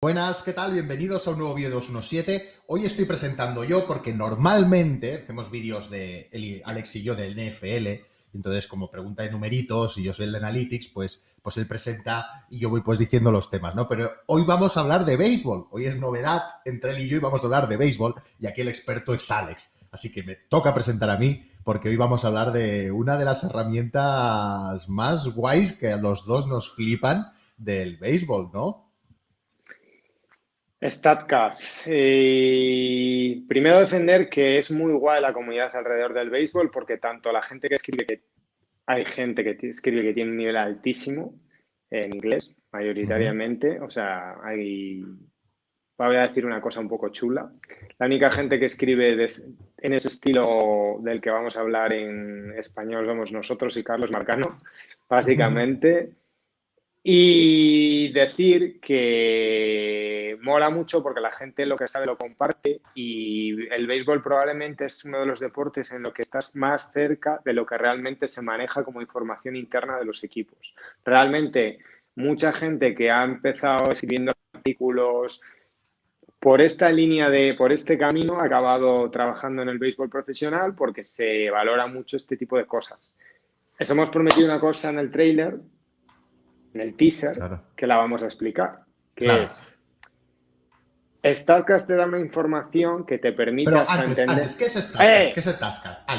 Buenas, ¿qué tal? Bienvenidos a un nuevo vídeo de 217. Hoy estoy presentando yo porque normalmente hacemos vídeos de Alex y yo del NFL. Entonces, como pregunta de numeritos y yo soy el de Analytics, pues él presenta y yo voy pues diciendo los temas, ¿no? Pero hoy vamos a hablar de béisbol. Hoy es novedad entre él y yo y vamos a hablar de béisbol y aquí el experto es Alex. Así que me toca presentar a mí porque hoy vamos a hablar de una de las herramientas más guays que a los dos nos flipan del béisbol, ¿no? Statcast. Primero defender que es muy guay la comunidad alrededor del béisbol porque tanto la gente que escribe, que hay gente que escribe que tiene un nivel altísimo en inglés, mayoritariamente. O sea, voy a decir una cosa un poco chula. La única gente que escribe en ese estilo del que vamos a hablar en español somos nosotros y Carlos Marcano, básicamente. Y decir que mola mucho porque la gente lo que sabe lo comparte y el béisbol probablemente es uno de los deportes en lo que estás más cerca de lo que realmente se maneja como información interna de los equipos. Realmente mucha gente que ha empezado escribiendo artículos por esta línea por este camino ha acabado trabajando en el béisbol profesional porque se valora mucho este tipo de cosas. Les hemos prometido una cosa en el tráiler, en el teaser, Claro. que la vamos a explicar, que Claro. es, StatCast te da una información que te permite Pero hasta antes, entender. ¿qué es StatCast? ¿Qué ¡Eh! es StatCast?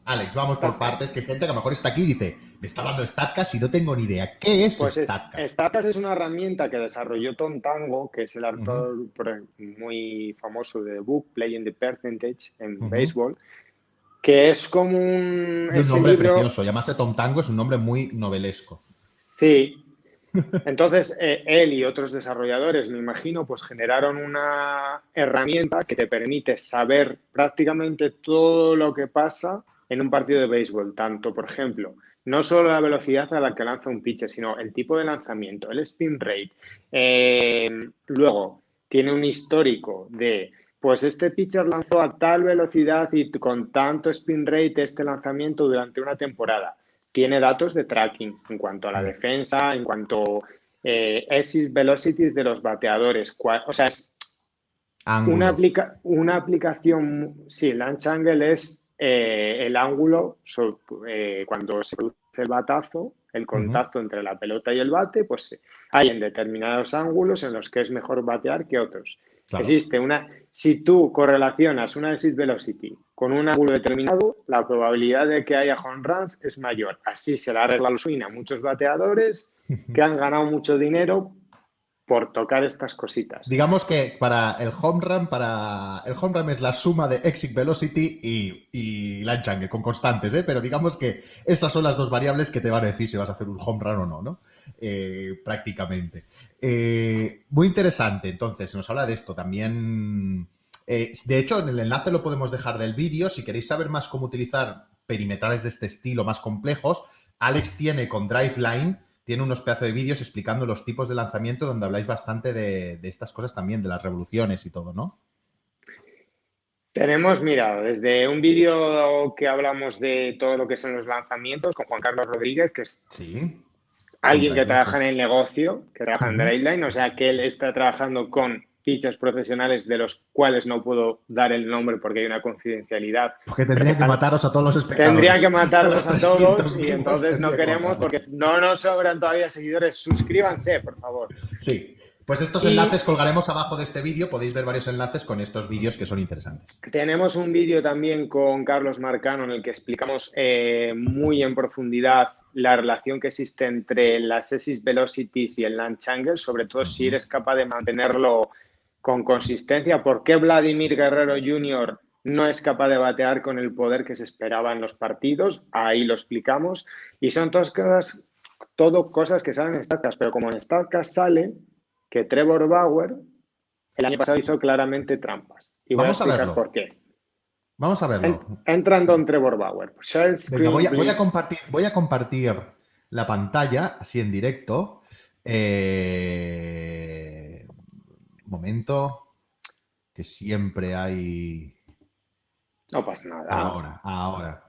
Alex, vamos por partes, StatCast. que hay gente que a lo mejor está aquí y dice, me está hablando de StatCast y no tengo ni idea. ¿Qué es Pues StatCast? StatCast es una herramienta que desarrolló Tom Tango, que es el Ujú, autor muy famoso de Book, Playing the Percentage en ujú. béisbol, que es como Y un ese nombre libro. precioso, llamarse Tom Tango es un nombre muy novelesco. Sí. Entonces, él y otros desarrolladores, me imagino, pues generaron una herramienta que te permite saber prácticamente todo lo que pasa en un partido de béisbol. Tanto, por ejemplo, no solo la velocidad a la que lanza un pitcher, sino el tipo de lanzamiento, el spin rate. Luego, tiene un histórico de, pues este pitcher lanzó a tal velocidad y con tanto spin rate este lanzamiento durante una temporada. Tiene datos de tracking en cuanto a la defensa, en cuanto exit velocities de los bateadores. O sea, es Ángulos. una aplicación. Sí, el launch angle es el ángulo cuando se produce el batazo, el Ujú, contacto entre la pelota y el bate, pues hay en determinados ángulos en los que es mejor batear que otros. claro. Existe si tú correlacionas una exit velocity con un ángulo determinado, la probabilidad de que haya home runs es mayor. Así se le arregla el swing a muchos bateadores que han ganado mucho dinero por tocar estas cositas. Digamos que el home run es la suma de exit velocity y launch angle con constantes, ¿eh? Pero digamos que esas son las dos variables que te van a decir si vas a hacer un home run o no, ¿no? Prácticamente. Muy interesante, entonces, se nos habla de esto también. De hecho, en el enlace lo podemos dejar del vídeo. Si queréis saber más cómo utilizar perimetrales de este estilo más complejos, Alex tiene con Driveline tiene unos pedazos de vídeos explicando los tipos de lanzamiento donde habláis bastante de estas cosas también, de las revoluciones y todo, ¿no? Tenemos, mira, desde un vídeo que hablamos de todo lo que son los lanzamientos con Juan Carlos Rodríguez, que es Sí, con alguien que Driveline, sí. trabaja en el negocio, que trabaja en Ujú. Driveline, o sea que él está trabajando con fichas profesionales de los cuales no puedo dar el nombre porque hay una confidencialidad, Porque pero que tendrían que están. mataros a todos los Tendrían que espectadores. A matarlos los a todos 300 y viewers entonces no tendría que queremos porque matarlos. no nos sobran todavía seguidores. Suscríbanse, por favor. Sí, pues estos Y enlaces colgaremos abajo de este vídeo. Podéis ver varios enlaces con estos vídeos que son interesantes. tenemos un vídeo también con Carlos Marcano en el que explicamos muy en profundidad la relación que existe entre las exit velocities y el launch angle, sobre todo si Ujú. eres capaz de mantenerlo con consistencia. ¿Por qué Vladimir Guerrero Jr. no es capaz de batear con el poder que se esperaba en los partidos? Ahí lo explicamos. Y son todo cosas que salen en StatCast, pero como en StatCast sale que Trevor Bauer el año pasado hizo claramente trampas. Y voy a Vamos a explicar verlo. por qué. Vamos a verlo. Entrando en Trevor Bauer. Share Venga, screen, please. voy a compartir la pantalla así en directo. Momento, que siempre hay. No pasa nada. Ahora.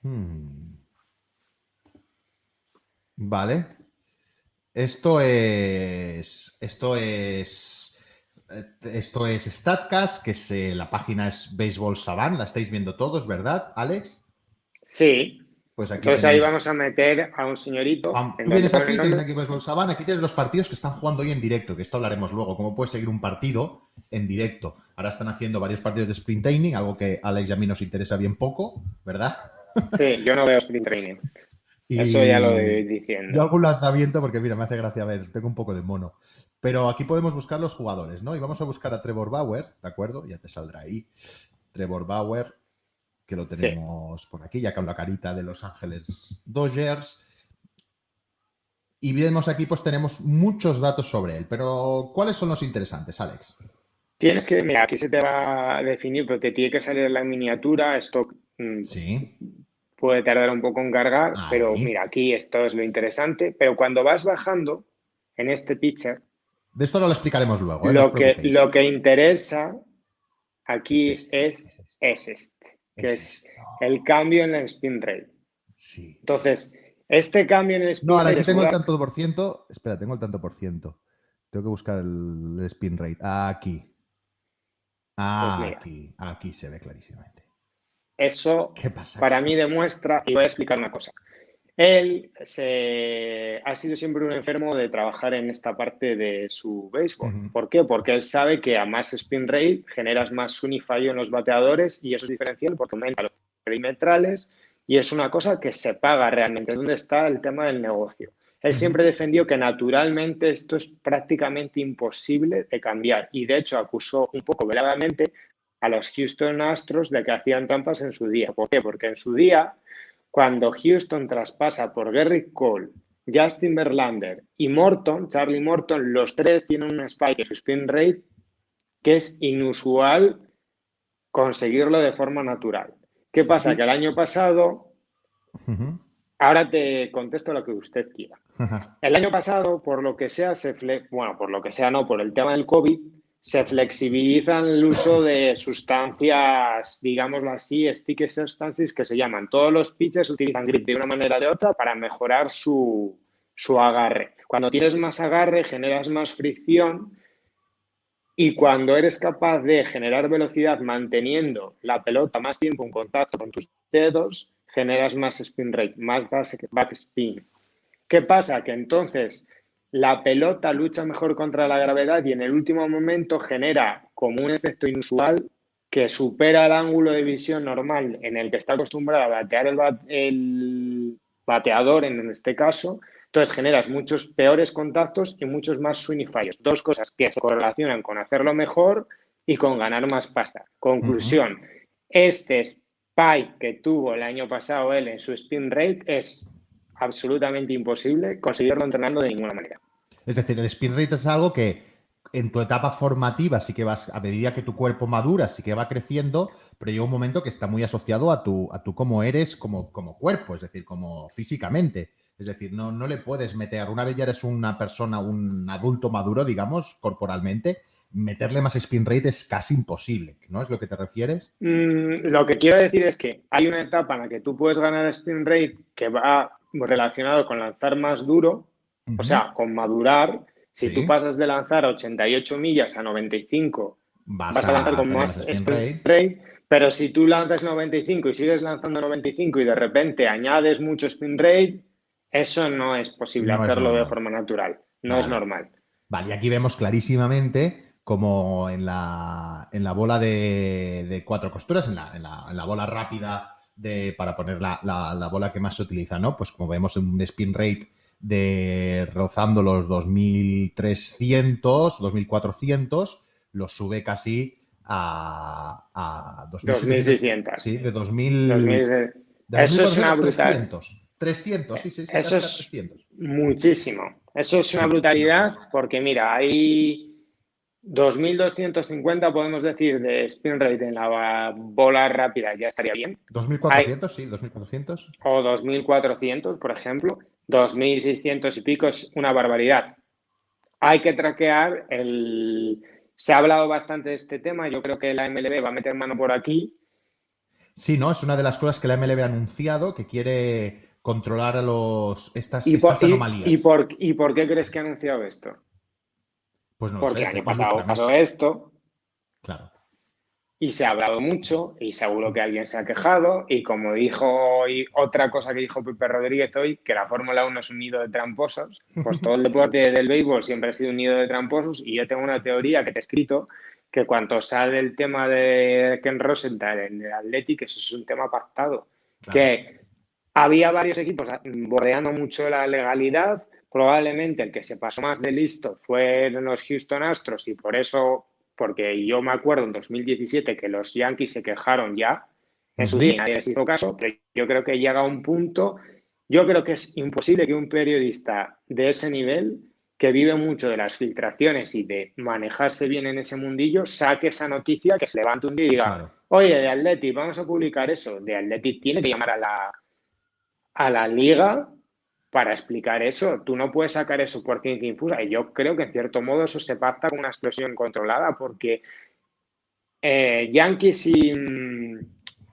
Hmm. Vale. Esto es Statcast, que la página es Baseball Savant, la estáis viendo todos, ¿verdad, Alex? Sí. Pues aquí Entonces ahí tenéis. vamos a meter a un señorito. Tú En donde vienes pone el aquí, tienes nombre. aquí Baseball Savant, aquí tienes los partidos que están jugando hoy en directo, que esto hablaremos luego, cómo puedes seguir un partido en directo. Ahora están haciendo varios partidos de sprint training, algo que a Alex y a mí nos interesa bien poco, ¿verdad? Sí, yo no veo sprint training. Eso ya lo voy Y yo diciendo. hago un lanzamiento porque, mira, me hace gracia ver, tengo un poco de mono. Pero aquí podemos buscar los jugadores, ¿no? Y vamos a buscar a Trevor Bauer, ¿de acuerdo? Ya te saldrá ahí. Trevor Bauer, que lo Sí. tenemos por aquí, ya con la carita de Los Ángeles Dodgers. Y vemos aquí, pues tenemos muchos datos sobre él. Pero, ¿cuáles son los interesantes, Alex? Tienes que, mira, aquí se te va a definir, pero te tiene que salir la miniatura. Esto Sí, puede tardar un poco en cargar, pero ahí. mira, aquí esto es lo interesante. Pero cuando vas bajando en este pitcher, De esto lo explicaremos luego, ¿eh? No os preocupéis. lo que interesa Es aquí este, es este, es este, que es es esto. el cambio en el spin rate. Sí. Entonces, este cambio en el No, spin ahora rate aquí es tengo el una... tanto por ciento. Espera, tengo el tanto por ciento. Tengo que buscar el spin rate. Aquí. Pues mira, Aquí se ve clarísimamente. eso ¿Qué pasa para aquí? mí demuestra, y voy a explicar una cosa. Él ha sido siempre un enfermo de trabajar en esta parte de su béisbol. Ujú. ¿Por qué? Porque él sabe que a más spin rate generas más swing y fallo en los bateadores y eso es diferencial porque aumenta los perimetrales y es una cosa que se paga realmente. Es donde está el tema del negocio. Él siempre Ujú. defendió que naturalmente esto es prácticamente imposible de cambiar y de hecho acusó un poco veladamente a los Houston Astros de que hacían trampas en su día. ¿Por qué? Porque en su día cuando Houston traspasa por Gerrit Cole, Justin Verlander y Morton, Charlie Morton, los tres tienen un spike en su spin rate que es inusual conseguirlo de forma natural. ¿Qué pasa? Que Y. el año pasado, Ujú. ahora te contesto lo que usted quiera. El año pasado, por lo que sea, bueno, por lo que sea no, por el tema del COVID, se flexibilizan el uso de sustancias, digámoslo así, sticky substances que se llaman. Todos los pitchers utilizan grip de una manera o de otra para mejorar su agarre. Cuando tienes más agarre, generas más fricción y cuando eres capaz de generar velocidad manteniendo la pelota más tiempo en contacto con tus dedos, generas más spin rate, más backspin. ¿Qué pasa? Que entonces la pelota lucha mejor contra la gravedad y en el último momento genera como un efecto inusual que supera el ángulo de visión normal en el que está acostumbrado a batear el bateador en este caso. Entonces generas muchos peores contactos y muchos más swing y fallos. Dos cosas que se correlacionan con hacerlo mejor y con ganar más pasta. Ujú. Conclusión, este spike que tuvo el año pasado él en su spin rate es absolutamente imposible conseguirlo entrenando de ninguna manera. Es decir, el spin rate es algo que en tu etapa formativa sí que vas, a medida que tu cuerpo madura, sí que va creciendo, pero llega un momento que está muy asociado a tu cómo eres como cuerpo, es decir, como físicamente. Es decir, no le puedes meter, una vez ya eres una persona, un adulto maduro, digamos, corporalmente, meterle más spin rate es casi imposible, ¿no? ¿Es lo que te refieres? Lo que quiero decir es que hay una etapa en la que tú puedes ganar spin rate que va relacionado con lanzar más duro, o Ujú. sea, con madurar. Si tú Sí, pasas de lanzar a 88 millas a 95, vas vas a lanzar a con tener más más spin spin rate. rate, pero si tú lanzas 95 y sigues lanzando 95 y de repente añades mucho spin rate, eso no es posible No es hacerlo de normal. forma natural, no es Vale. normal. Vale, y aquí vemos clarísimamente como en la bola de cuatro costuras, en la bola rápida para poner la bola que más se utiliza, ¿no? Pues como vemos un spin rate de rozando los 2300, 2400, lo sube casi a 2700, 2.600. sí, de 2000, 2000, de eso es 2400 una a brutal. 300. 300, sí, sí, sí, Eso casi a es 300. muchísimo. Eso es una Sí, es una brutalidad pasada. porque mira, hay 2.250 podemos decir de spin rate en la bola rápida, ya estaría bien. Hay, 2400, sí, 2400. o 2.400, por ejemplo. 2.600 y pico es una barbaridad. Hay que traquear el... Se ha hablado bastante de este tema. Yo creo que la MLB va a meter mano por aquí. Sí, ¿no? Es una de las cosas que la MLB ha anunciado, que quiere controlar a estas anomalías. ¿Y por qué crees que ha anunciado esto? Pues no lo Porque sé, el año pasado ilústrame. pasó esto Claro. y se ha hablado mucho y seguro que alguien se ha quejado y como dijo hoy, otra cosa que dijo Pepe Rodríguez hoy, que la Fórmula 1 es un nido de tramposos, pues todo el deporte del béisbol siempre ha sido un nido de tramposos y yo tengo una teoría que te he escrito que cuando sale el tema de Ken Rosenthal en el Athletic, eso es un tema pactado, Claro. que había varios equipos bordeando mucho la legalidad, probablemente el que se pasó más de listo fueron los Houston Astros y por eso, porque yo me acuerdo en 2017 que los Yankees se quejaron ya en su día y nadie les hizo caso, pero yo creo que llega a un punto, yo creo que es imposible que un periodista de ese nivel, que vive mucho de las filtraciones y de manejarse bien en ese mundillo, saque esa noticia, que se levante un día y diga, Claro. oye, de Athletic, vamos a publicar eso. De Athletic tiene que llamar a la liga para explicar eso. Tú no puedes sacar eso por ciencia infusa. Y yo creo que en cierto modo eso se pacta con una explosión controlada porque Yankees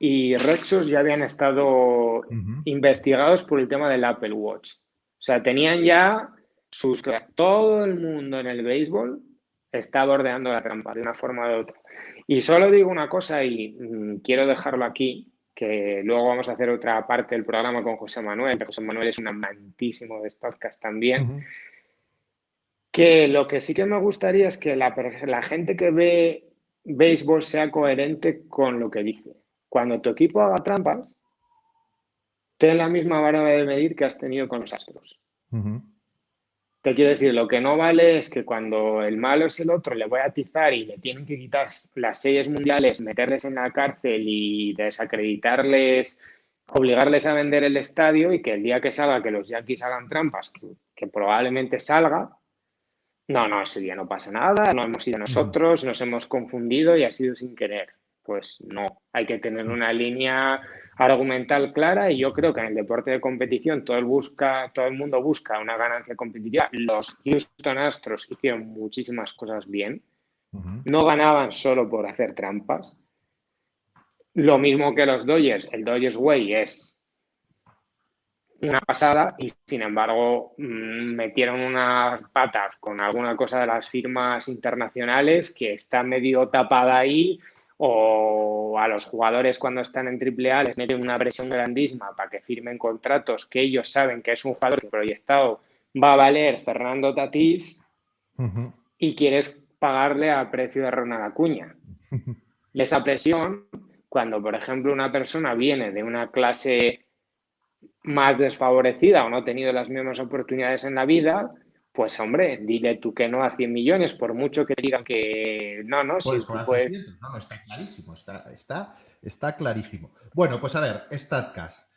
y Red Sox ya habían estado investigados por el tema del Apple Watch. O sea, tenían ya todo el mundo en el béisbol está bordeando la trampa de una forma u otra. Y solo digo una cosa y quiero dejarlo aquí, que luego vamos a hacer otra parte del programa con José Manuel, que José Manuel es un amantísimo de Statcast también, que lo que sí que me gustaría es que la gente que ve béisbol sea coherente con lo que dice. Cuando tu equipo haga trampas, ten la misma vara de medir que has tenido con los Astros. Te quiero decir, lo que no vale es que cuando el malo es el otro, le voy a atizar y le tienen que quitar las series mundiales, meterles en la cárcel y desacreditarles, obligarles a vender el estadio y que el día que salga que los Yankees hagan trampas, que probablemente salga, no, ese día no pasa nada, no hemos sido nosotros, nos hemos confundido y ha sido sin querer. Pues no, hay que tener una línea argumental clara y yo creo que en el deporte de competición todo el mundo busca una ganancia competitiva. Los Houston Astros hicieron muchísimas cosas bien, no ganaban solo por hacer trampas. Lo mismo que los Dodgers, el Dodgers Way es una pasada y sin embargo metieron unas patas con alguna cosa de las firmas internacionales que está medio tapada ahí, o a los jugadores cuando están en AAA les meten una presión grandísima para que firmen contratos que ellos saben que es un jugador que proyectado va a valer Fernando Tatís y quieres pagarle a precio de Ronald Acuña. Y esa presión, cuando por ejemplo una persona viene de una clase más desfavorecida o no ha tenido las mismas oportunidades en la vida, pues hombre, dile tú que no a 100 millones, por mucho que te digan que no, Puedes si tú cobrar puedes... 300. No, está clarísimo, está clarísimo. Bueno, pues a ver, Statcast.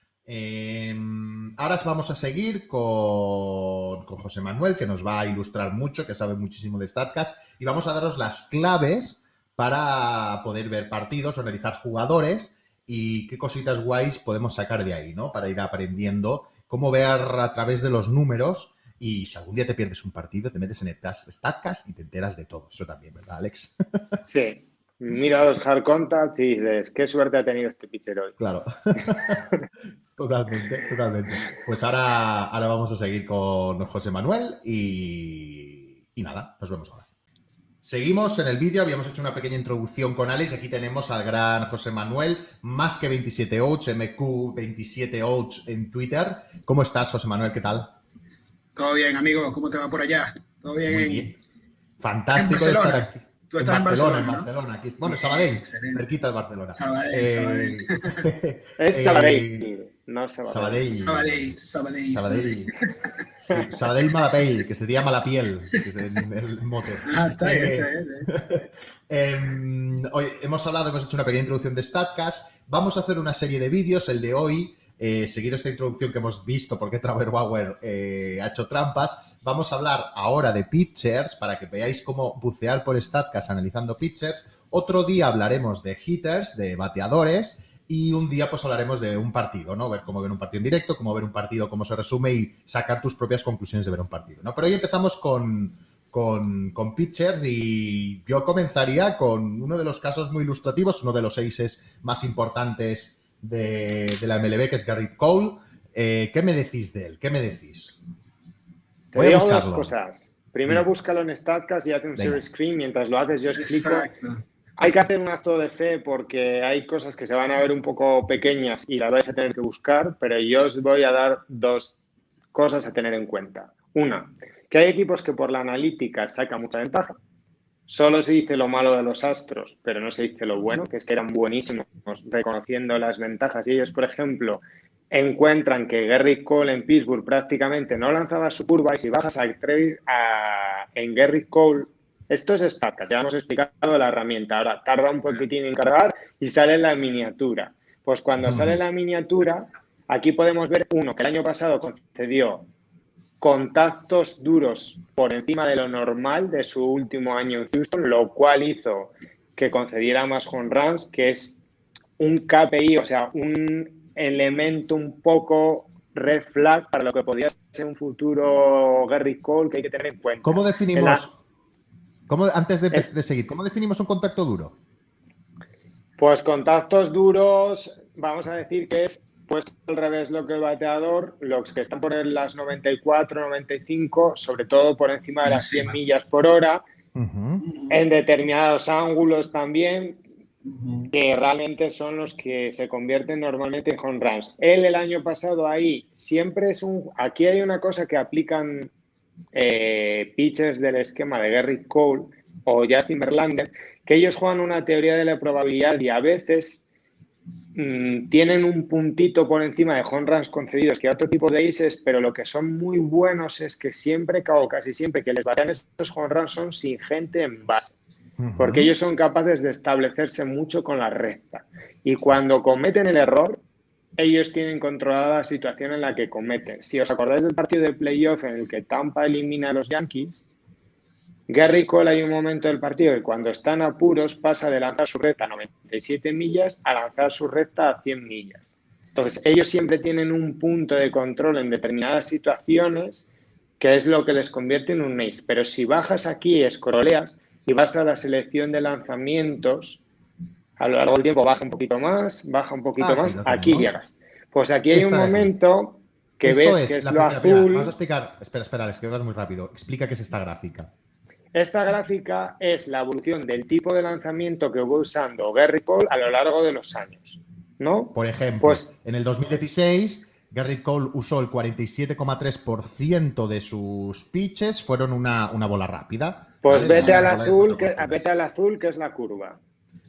Ahora vamos a seguir con José Manuel, que nos va a ilustrar mucho, que sabe muchísimo de Statcast, y vamos a daros las claves para poder ver partidos, analizar jugadores y qué cositas guays podemos sacar de ahí, ¿no? Para ir aprendiendo cómo ver a través de los números y si algún día te pierdes un partido, te metes en el Statcast y te enteras de todo. Eso también, ¿verdad, Alex? Sí. Mira los hard contacts y dices, qué suerte ha tenido este pitcher hoy. Claro. Totalmente. Pues ahora vamos a seguir con José Manuel y nada, nos vemos ahora. Seguimos en el vídeo, habíamos hecho una pequeña introducción con Alex. Aquí tenemos al gran José Manuel, más que 27 Ouch, MQ27 Ouch en Twitter. ¿Cómo estás, José Manuel? ¿Qué tal? Todo bien, amigo. ¿Cómo te va por allá? ¿Todo bien? Muy bien. Fantástico de estar aquí. Tú estás en Barcelona, ¿no? Barcelona. Aquí, bueno, Sabadell, excelente. cerquita de Barcelona. Sabadell. Es Sabadell, no Sabadell. Sabadell. Sí, Sabadell Malapell, que sería Malapiel, que es el mote. Está bien. Hoy hemos hecho una pequeña introducción de Statcast. Vamos a hacer una serie de vídeos, el de hoy, seguido esta introducción que hemos visto porque Trevor Bauer ha hecho trampas. Vamos a hablar ahora de pitchers para que veáis cómo bucear por Statcast analizando pitchers. Otro día hablaremos de hitters, de bateadores. Y un día pues hablaremos de un partido, ¿no? Ver cómo ver un partido en directo, cómo ver un partido, cómo se resume y sacar tus propias conclusiones de ver un partido, ¿no? Pero hoy empezamos con pitchers y yo comenzaría con uno de los casos muy ilustrativos, uno de los aces más importantes de la MLB, que es Garrett Cole. ¿qué me decís de él? ¿Qué me decís? Te digo dos cosas. Primero, búscalo en StatCast y haz un share screen. Mientras lo haces, yo explico. Exacto. Hay que hacer un acto de fe porque hay cosas que se van a ver un poco pequeñas y las vais a tener que buscar, pero yo os voy a dar dos cosas a tener en cuenta. Una, que hay equipos que por la analítica sacan mucha ventaja. Solo se dice lo malo de los Astros, pero no se dice lo bueno, que es que eran buenísimos reconociendo las ventajas. Y ellos, por ejemplo, encuentran que Gerrit Cole en Pittsburgh prácticamente no lanzaba su curva, y si bajas en Gerrit Cole, esto es StatCast, ya hemos explicado la herramienta. Ahora tarda un poquitín en cargar y sale la miniatura. Pues cuando sale la miniatura, aquí podemos ver uno que el año pasado concedió contactos duros por encima de lo normal de su último año en Houston, lo cual hizo que concediera más home runs, que es un KPI, o sea, un elemento un poco red flag para lo que podría ser un futuro Gerrit Cole que hay que tener en cuenta. ¿Cómo definimos, antes de seguir, cómo definimos un contacto duro? Pues contactos duros, vamos a decir que es puesto al revés lo que el bateador, los que están por las 94, 95, sobre todo por encima de las 100 millas por hora, en determinados ángulos también, que realmente son los que se convierten normalmente en home runs. Él el año pasado ahí siempre es aquí hay una cosa que aplican pitchers del esquema de Gerrit Cole o Justin Verlander, que ellos juegan una teoría de la probabilidad y a veces tienen un puntito por encima de home runs concedidos que otro tipo de aces, pero lo que son muy buenos es que siempre, o casi siempre, que les batean estos home runs son sin gente en base, porque ellos son capaces de establecerse mucho con la recta. Y cuando cometen el error, ellos tienen controlada la situación en la que cometen. Si os acordáis del partido de playoff en el que Tampa elimina a los Yankees, Gerrit Cole hay un momento del partido que cuando están apuros pasa de lanzar su recta a 97 millas a lanzar su recta a 100 millas. Entonces, ellos siempre tienen un punto de control en determinadas situaciones que es lo que les convierte en un ace. Pero si bajas aquí y escroleas y vas a la selección de lanzamientos, a lo largo del tiempo baja un poquito más, aquí llegas. Pues aquí hay un momento que ves que es lo azul. Vamos a explicar, espera, Alex, que vas muy rápido. Explica qué es esta gráfica. Esta gráfica es la evolución del tipo de lanzamiento que voy usando Gerrit Cole a lo largo de los años, ¿no? Por ejemplo, en el 2016, Gerrit Cole usó el 47,3% de sus pitches, fueron una bola rápida. Pues ¿vale? Vete al azul, que es la curva.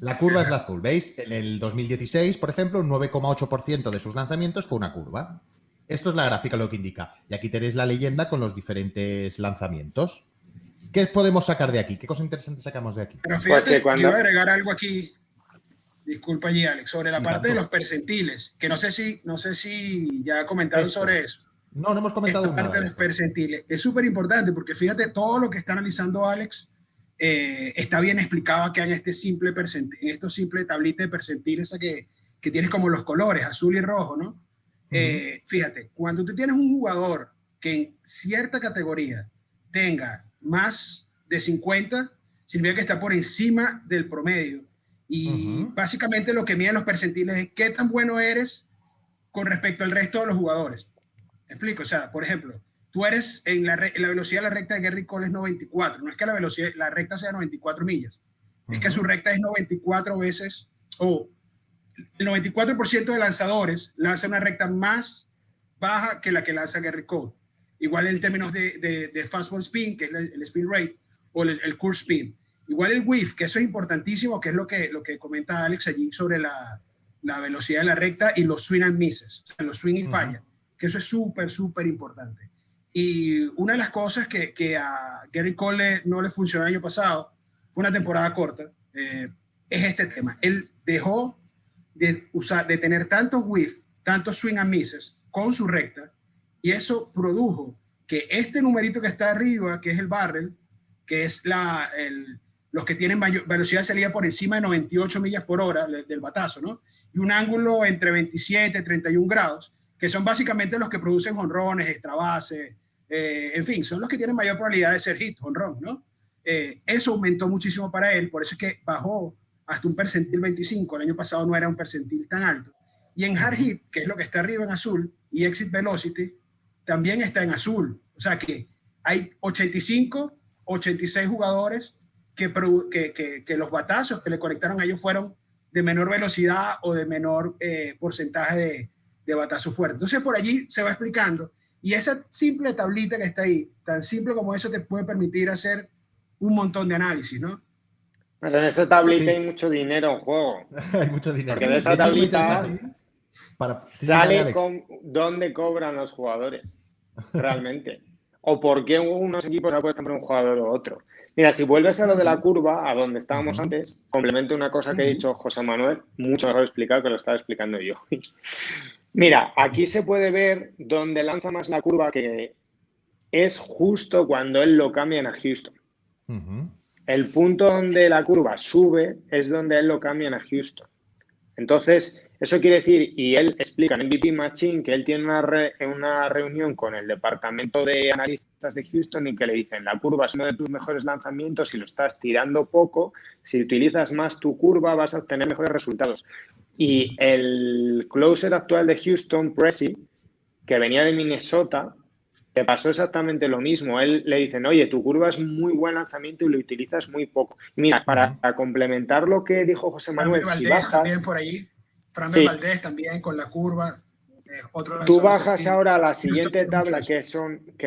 La curva es la azul, ¿veis? En el 2016, por ejemplo, un 9,8% de sus lanzamientos fue una curva. Esto es la gráfica lo que indica. Y aquí tenéis la leyenda con los diferentes lanzamientos. ¿Qué podemos sacar de aquí? ¿Qué cosa interesante sacamos de aquí? Pero fíjate, quiero agregar algo aquí. Disculpa allí, Alex, sobre la parte de los percentiles, que no sé si ya comentaron sobre eso. No hemos comentado nada. Esta parte de los percentiles es súper importante porque fíjate, todo lo que está analizando Alex está bien explicado aquí en estos simple tablita de percentiles que tienes como los colores, azul y rojo, ¿no? Fíjate, cuando tú tienes un jugador que en cierta categoría tenga más de 50, significa que está por encima del promedio. Y básicamente lo que miden los percentiles es qué tan bueno eres con respecto al resto de los jugadores. ¿Me explico? O sea, por ejemplo, tú eres en la velocidad de la recta de Gerrit Cole es 94. No es que la recta sea 94 millas. Es que su recta es 94 veces, o el 94% de lanzadores lanza una recta más baja que la que lanza Gerrit Cole. Igual en términos de fastball spin, que es el spin rate, o el curve spin. Igual el whiff, que eso es importantísimo, que es lo que comenta Alex allí sobre la velocidad de la recta y los swing and misses, o sea, los swing y falla, que eso es súper importante. Y una de las cosas que a Gerrit Cole no le funcionó el año pasado, fue una temporada corta, es este tema. Él dejó de tener tantos whiff, tantos swing and misses con su recta, y eso produjo que este numerito que está arriba, que es el barrel, que es los que tienen velocidad de salida por encima de 98 millas por hora del batazo, ¿no? Y un ángulo entre 27 y 31 grados, que son básicamente los que producen jonrones, extra base, en fin, son los que tienen mayor probabilidad de ser hit, jonrón, ¿no? Eso aumentó muchísimo para él, por eso es que bajó hasta un percentil 25, el año pasado no era un percentil tan alto. Y en hard hit, que es lo que está arriba en azul, y exit velocity también está en azul. O sea que hay 85, 86 jugadores que los batazos que le conectaron a ellos fueron de menor velocidad o de menor porcentaje de batazo fuerte. Entonces por allí se va explicando. Y esa simple tablita que está ahí, tan simple como eso, te puede permitir hacer un montón de análisis, ¿no? Pero en esa tablita Sí. hay mucho dinero en juego. Hay mucho dinero. Porque de esa hecho, es muy tablita interesante. Sí, sale Alex. con dónde cobran los jugadores, realmente. O por qué unos equipos no pueden comprar un jugador o otro. Mira, si vuelves a lo de la curva, a donde estábamos antes, complemento una cosa que ha dicho José Manuel, mucho mejor explicado que lo estaba explicando yo. Mira, aquí se puede ver dónde lanza más la curva, que es justo cuando él lo cambian a Houston. El punto donde la curva sube es donde él lo cambian a Houston. Entonces, eso quiere decir, y él explica en MVP Machine que él tiene una reunión con el departamento de analistas de Houston y que le dicen, la curva es uno de tus mejores lanzamientos, si lo estás tirando poco, si utilizas más tu curva vas a obtener mejores resultados. Y el closer actual de Houston, Pressey, que venía de Minnesota, le pasó exactamente lo mismo. Él le dicen, oye, tu curva es muy buen lanzamiento y lo utilizas muy poco. Mira, para complementar lo que dijo José Manuel, Framber si Valdez bajas... también por ahí. Framber Valdez también con la curva. Tú bajas ahora a la siguiente tabla, que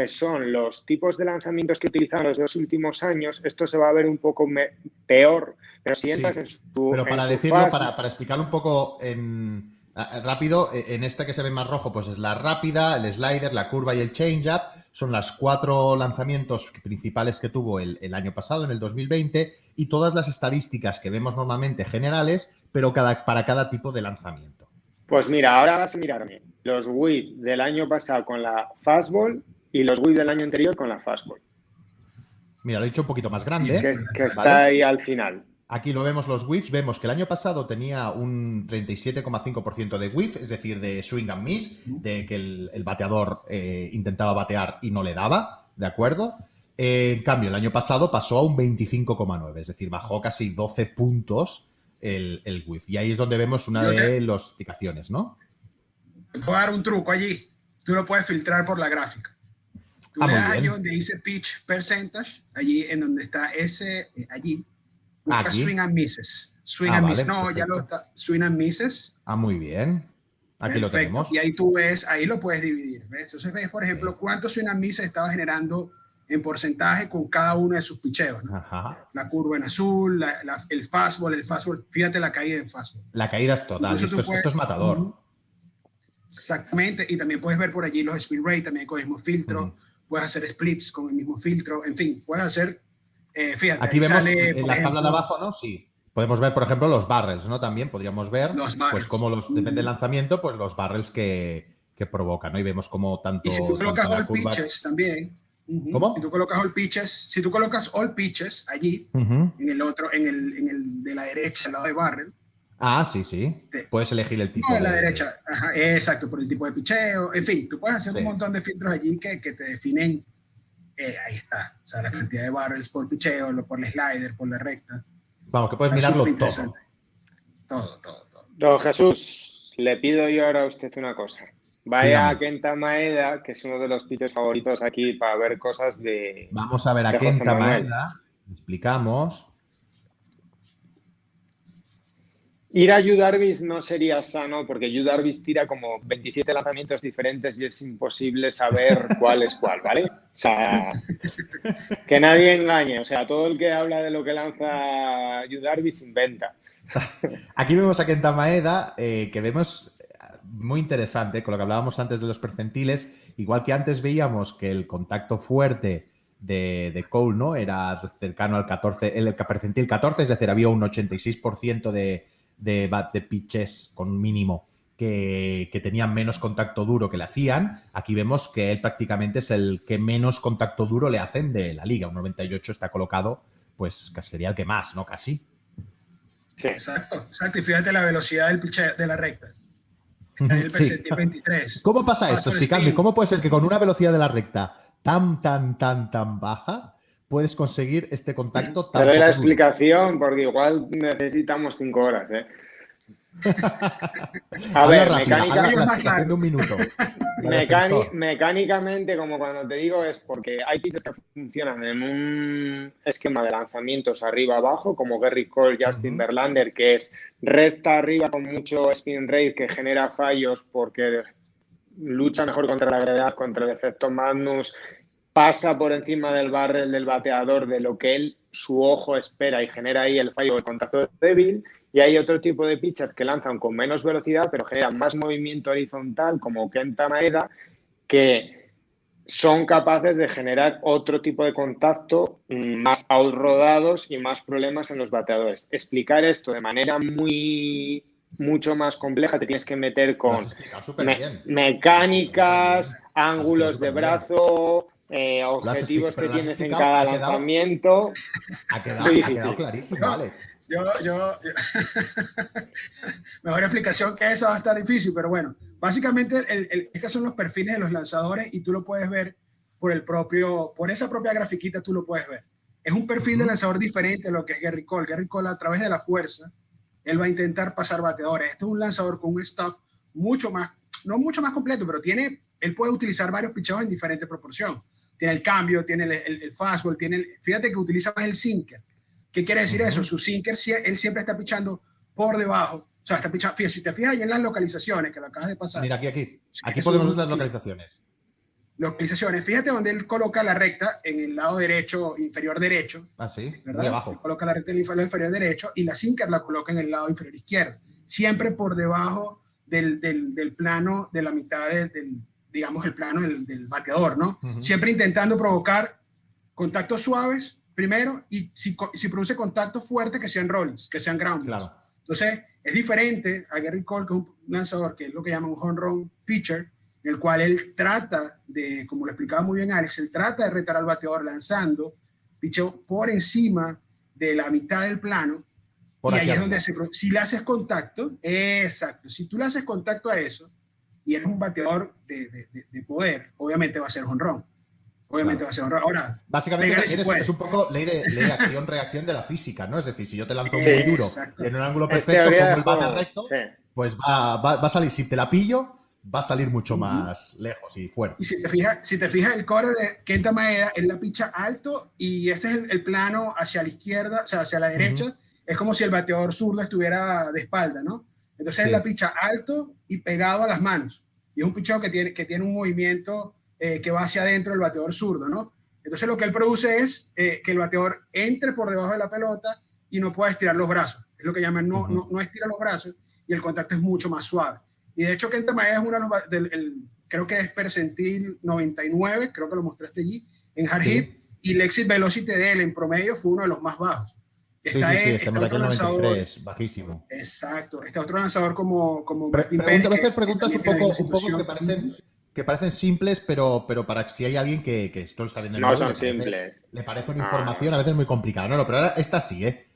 son los tipos de lanzamientos que utilizaron los 2 últimos años. Esto se va a ver un poco peor. Pero si entras en su... Pero para en su decirlo, fase, para explicarlo un poco rápido, en esta que se ve más rojo, pues es la rápida, el slider, la curva y el changeup. Son las 4 lanzamientos principales que tuvo el año pasado, en el 2020, y todas las estadísticas que vemos normalmente generales, pero para cada tipo de lanzamiento. Pues mira, ahora vas a mirarme los whip del año pasado con la fastball y los whip del año anterior con la fastball. Mira, lo he hecho un poquito más grande. Que está ahí al final. Aquí lo vemos los whiffs, vemos que el año pasado tenía un 37,5% de whiff, es decir, de swing and miss, de que el bateador intentaba batear y no le daba, ¿de acuerdo? En cambio, el año pasado pasó a un 25,9, es decir, bajó casi 12 puntos el whiff. Y ahí es donde vemos una de las explicaciones, ¿no? Te puedo dar un truco allí. Tú lo puedes filtrar por la gráfica. Tú le das allí donde dice pitch percentage, allí en donde está ese, allí. Busca swing and misses. Swing and misses. No, perfecto. Ya lo está. Swing and misses. Muy bien. Aquí lo tenemos. Y ahí tú ves, ahí lo puedes dividir. ¿Ves? Entonces ves, por ejemplo, cuántos swing and misses estaba generando en porcentaje con cada uno de sus picheos, ¿no? La curva en azul, el fastball, fíjate la caída en fastball. La caída es total. Esto es matador. Exactamente. Y también puedes ver por allí los spin rate, también con el mismo filtro. Puedes hacer splits con el mismo filtro. En fin, puedes hacer... fíjate, aquí vemos en las tablas de abajo, ¿no? Sí. Podemos ver, por ejemplo, los barrels, ¿no? También podríamos ver, pues como depende del lanzamiento, pues los barrels que provocan, ¿no? Y vemos como tanto... Y si tú colocas all pitches también... ¿Cómo? Si tú colocas all pitches allí, en el otro, en el de la derecha, al lado de barrel. Sí. Puedes elegir el tipo. No, de la derecha. Ajá, exacto, por el tipo de picheo. En fin, tú puedes hacer un montón de filtros allí que te definen. Ahí está. O sea, la cantidad de barrels por picheo, por el slider, por la recta. Vamos, que puedes mirarlo todo. Todo. Don Jesús, le pido yo ahora a usted una cosa. Vaya a Kenta Maeda, que es uno de los pitchers favoritos aquí para ver cosas de... Vamos a ver a Kenta Maeda. Explicamos. Ir a Yu Darvish no sería sano porque Yu Darvish tira como 27 lanzamientos diferentes y es imposible saber cuál es cuál, ¿vale? O sea, que nadie engañe. O sea, todo el que habla de lo que lanza Yu Darvish inventa. Aquí vemos a Kenta Maeda, que vemos muy interesante, con lo que hablábamos antes de los percentiles. Igual que antes veíamos que el contacto fuerte de Cole, ¿no? Era cercano al 14, el percentil 14, es decir, había un 86% de pitches con mínimo que tenían menos contacto duro que le hacían. Aquí vemos que él prácticamente es el que menos contacto duro le hacen de la liga. Un 98 está colocado, pues casi sería el que más, ¿no? Casi. Sí. Exacto. Y fíjate la velocidad del pitch de la recta. Está en el percentil 23. ¿Cómo pasa esto? Explicadme, ¿cómo puede ser que con una velocidad de la recta tan baja puedes conseguir este contacto tan... Te doy la explicación porque igual necesitamos 5 horas, ¿eh? A ver, haciendo un minuto. Mecánicamente, como cuando te digo, es porque hay pitchers que funcionan en un esquema de lanzamientos arriba-abajo, como Gerrit Cole, Justin Verlander, que es recta arriba con mucho spin rate que genera fallos porque lucha mejor contra la gravedad, contra el efecto Magnus, pasa por encima del barrel del bateador de lo que su ojo espera y genera ahí el fallo o el contacto débil. Y hay otro tipo de pitchers que lanzan con menos velocidad, pero generan más movimiento horizontal, como Kenta Maeda, que son capaces de generar otro tipo de contacto, más outrodados y más problemas en los bateadores. Explicar esto de manera mucho más compleja, te tienes que meter con mecánicas, ángulos de brazo, objetivos que tienes en cada lanzamiento. Ha quedado clarísimo, Alex. Mejor explicación que eso va a estar difícil, pero bueno, básicamente estos son los perfiles de los lanzadores y tú lo puedes ver por esa propia grafiquita tú lo puedes ver. Es un perfil de lanzador diferente a lo que es Gerrit Cole. Gerrit Cole, a través de la fuerza, él va a intentar pasar bateadores. Este es un lanzador con un stuff no mucho más completo, pero él puede utilizar varios picheos en diferente proporción. Tiene el cambio, tiene el fastball, fíjate que utiliza más el sinker. ¿Qué quiere decir eso? Su sinker, él siempre está pichando por debajo. O sea, está pichando, fíjate, si te fijas ahí en las localizaciones que lo acabas de pasar. Mira, aquí podemos ver las localizaciones. Fíjate donde él coloca la recta en el lado derecho, inferior derecho. Ah, sí, ¿verdad? de abajo. Él coloca la recta en el lado inferior derecho y la sinker la coloca en el lado inferior izquierdo. Siempre por debajo del plano de la mitad digamos, el plano del bateador, ¿no? Siempre intentando provocar contactos suaves primero y si produce contactos fuertes que sean rollings, que sean ground balls. Claro. Entonces, es diferente a Gerrit Cole, que es un lanzador que es lo que llaman un home run pitcher, en el cual él trata de, como lo explicaba muy bien Alex, él trata de retar al bateador lanzando picheo por encima de la mitad del plano. Y ahí es donde si le haces contacto, exacto, si tú le haces contacto a eso y eres un bateador de poder, obviamente va a ser home run. Obviamente va a ser honrado. Ahora, básicamente es un poco ley de acción-reacción de la física, ¿no? Es decir, si yo te lanzo muy duro y en un ángulo perfecto como el bate recto, pues va a salir, si te la pillo, va a salir mucho más lejos y fuerte. Y si te fijas el cuadro de Kenta Maeda, él la picha alto y ese es el plano hacia la izquierda, o sea, hacia la derecha. Es como si el bateador zurdo estuviera de espalda, ¿no? Entonces él la picha alto y pegado a las manos. Y es un picheo que tiene un movimiento que va hacia adentro del bateador zurdo, ¿no? Entonces lo que él produce es que el bateador entre por debajo de la pelota y no pueda estirar los brazos. Es lo que llaman no estira los brazos y el contacto es mucho más suave. Y de hecho Kenta Maeda es uno de los, creo que es percentil 99, creo que lo mostraste allí, en hard hit, y el exit velocity de él en promedio fue uno de los más bajos. Estamos aquí en 93, bajísimo. Exacto. Está otro lanzador como preguntas un poco que parecen simples, pero para si hay alguien que esto lo está viendo en no son simples. Le parece una información a veces muy complicada. No, pero ahora esta sí, ¿eh?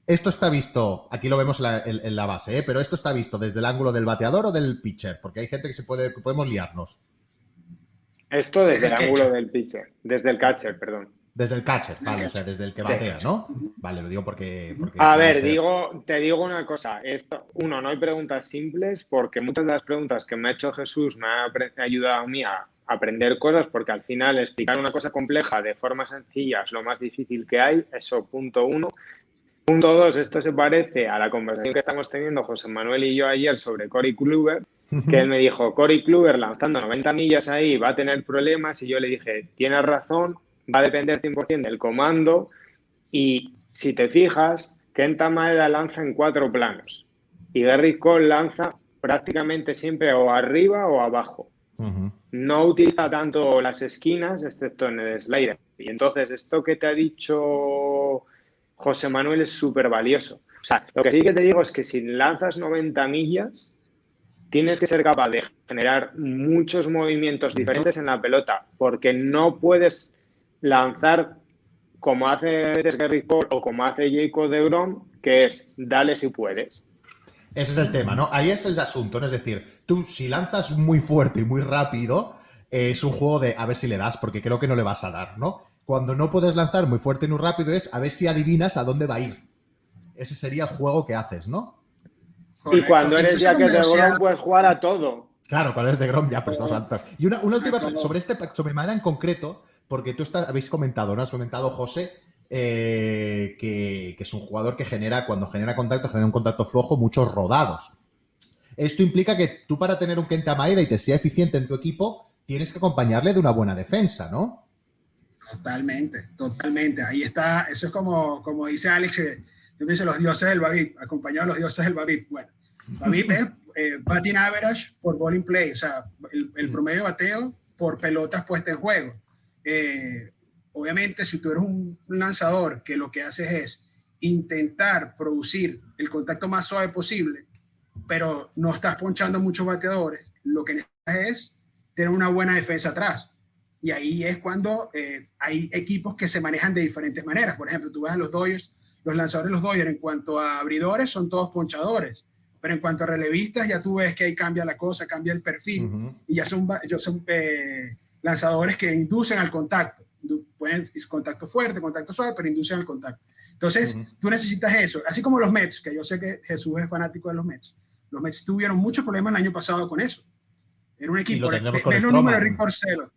Esto está visto, aquí lo vemos en la base, ¿eh? Pero esto está visto desde el ángulo del bateador o del pitcher, porque hay gente que podemos liarnos. Esto desde el ángulo del pitcher, desde el catcher, perdón. Desde el catcher, vale, o sea, desde el que batea, ¿no? Vale, lo digo porque a ver, te digo una cosa. No hay preguntas simples porque muchas de las preguntas que me ha hecho Jesús me han ayudado a mí a aprender cosas porque al final explicar una cosa compleja de forma sencilla es lo más difícil que hay. Eso, punto 1. Punto 2, esto se parece a la conversación que estamos teniendo José Manuel y yo ayer sobre Corey Kluber, que él me dijo, Corey Kluber lanzando 90 millas ahí va a tener problemas y yo le dije, tienes razón, va a depender 100% del comando y si te fijas, Kenta Maeda lanza en 4 planos y Gerrit Cole lanza prácticamente siempre o arriba o abajo. No utiliza tanto las esquinas, excepto en el slider. Y entonces esto que te ha dicho José Manuel es súper valioso. O sea, lo que sí que te digo es que si lanzas 90 millas, tienes que ser capaz de generar muchos movimientos diferentes en la pelota, porque no puedes lanzar como hace Gerrit Cole o como hace Jacob deGrom, que es dale si puedes. Ese es el tema, ¿no? Ahí es el asunto, ¿no? Es decir, tú si lanzas muy fuerte y muy rápido, es un juego de a ver si le das, porque creo que no le vas a dar, ¿no? Cuando no puedes lanzar muy fuerte y muy rápido es a ver si adivinas a dónde va a ir. Ese sería el juego que haces, ¿no? Y cuando eres Incluso ya con que de velocidad. Grom puedes jugar a todo. Claro, cuando eres de Grom ya, pero estamos hablando. Y una última todo. sobre Madera en concreto, porque habéis comentado, ¿no? Has comentado, José, que es un jugador que cuando genera un contacto flojo, muchos rodados. Esto implica que tú, para tener un Kenta Maeda y te sea eficiente en tu equipo, tienes que acompañarle de una buena defensa, ¿no? Totalmente, totalmente. Ahí está, eso es como dice Alex, siempre dice los dioses del Babip, acompañado de los dioses del Babip. Bueno, Babip es batting average por bowling play, o sea, el promedio de bateo por pelotas puestas en juego. Obviamente, si tú eres un lanzador que lo que haces es intentar producir el contacto más suave posible, pero no estás ponchando muchos bateadores, lo que necesitas es tener una buena defensa atrás. Y ahí es cuando hay equipos que se manejan de diferentes maneras. Por ejemplo, tú ves a los Dodgers, los lanzadores de los Dodgers, en cuanto a abridores, son todos ponchadores. Pero en cuanto a relevistas, ya tú ves que ahí cambia la cosa, cambia el perfil. Y ya son lanzadores que inducen al contacto. Pueden contacto fuerte, contacto suave, pero inducen al contacto. Entonces, tú necesitas eso. Así como los Mets, que yo sé que Jesús es fanático de los Mets. Los Mets tuvieron muchos problemas el año pasado con eso. Era un equipo, lo tendremos con los números de Rick Porcello.